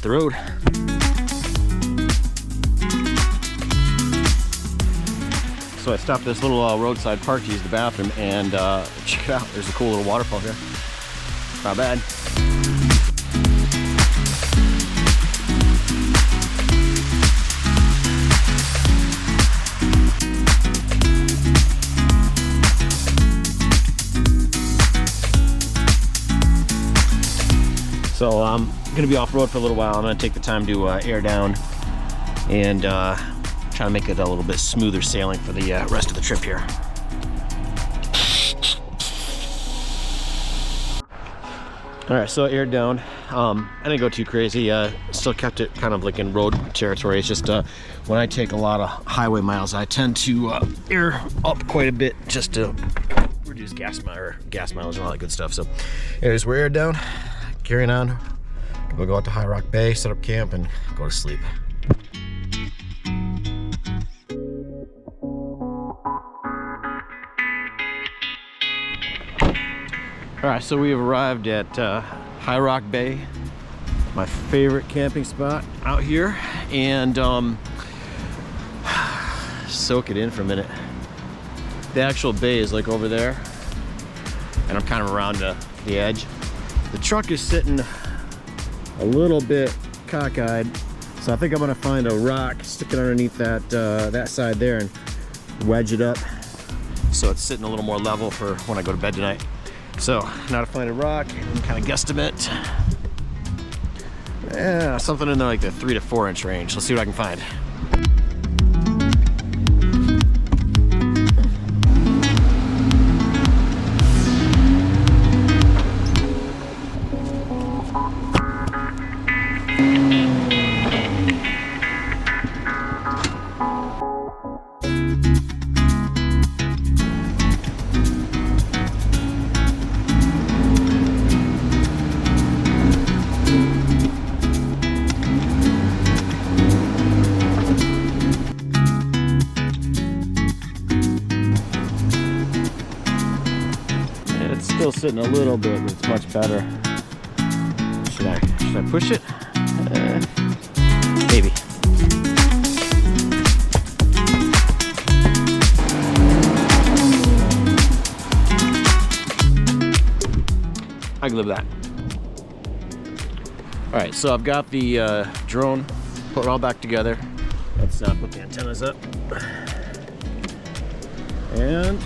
the road. So I stopped at this little roadside park to use the bathroom, and check it out. There's a cool little waterfall here. Not bad. So I'm gonna be off road for a little while. I'm gonna take the time to air down and try to make it a little bit smoother sailing for the rest of the trip here. All right, so aired down. I didn't go too crazy. Still kept it kind of like in road territory. It's just when I take a lot of highway miles, I tend to air up quite a bit just to reduce gas mileage and all that good stuff. So anyways, we're aired down, carrying on. We'll go out to High Rock Bay, set up camp, and go to sleep. All right, so we have arrived at High Rock Bay, my favorite camping spot out here, and soak it in for a minute. The actual bay is like over there, and I'm kind of around the edge. The truck is sitting a little bit cockeyed, so I think I'm gonna find a rock sticking underneath that that side there and wedge it up so it's sitting a little more level for when I go to bed tonight. So now to find a rock and kind of guesstimate. Yeah, something in there like the 3 to 4 inch range. Let's see what I can find. Still sitting a little bit, but it's much better. Should I push it? Maybe. I can live with that. All right, so I've got the drone, put it all back together. Let's put the antennas up. And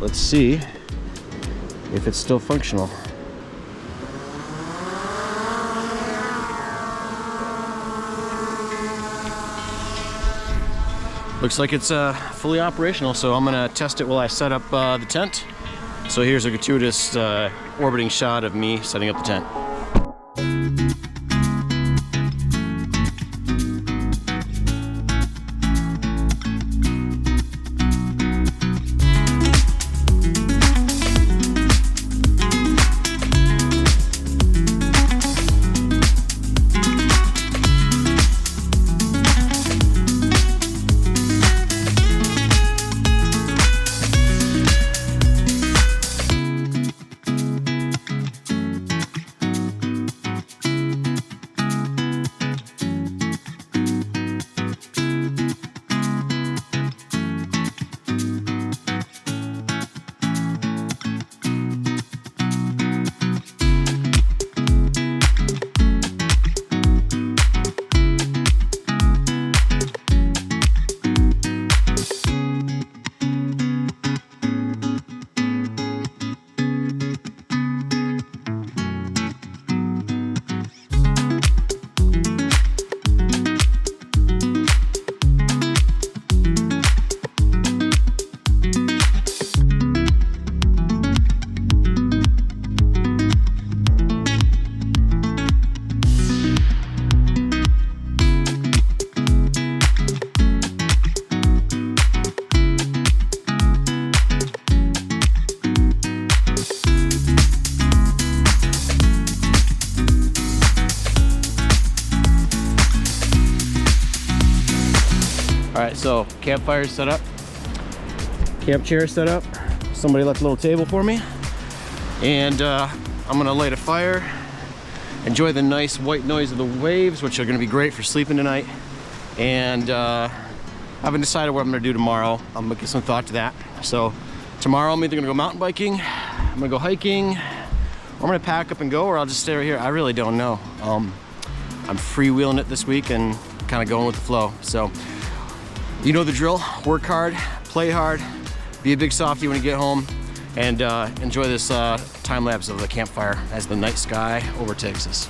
let's see if it's still functional. Looks like it's fully operational, so I'm gonna test it while I set up the tent. So here's a gratuitous orbiting shot of me setting up the tent. All right, so campfire's set up, camp chair set up. Somebody left a little table for me, and I'm gonna light a fire enjoy the nice white noise of the waves, which are gonna be great for sleeping tonight. And I haven't decided what I'm gonna do tomorrow. I'm gonna give some thought to that. So tomorrow I'm either gonna go mountain biking, I'm gonna go hiking, or I'm gonna pack up and go, or I'll just stay right here. I really don't know. I'm freewheeling it this week and kind of going with the flow. So you know the drill, work hard, play hard, be a big softie when you get home, and enjoy this time lapse of the campfire as the night sky overtakes us.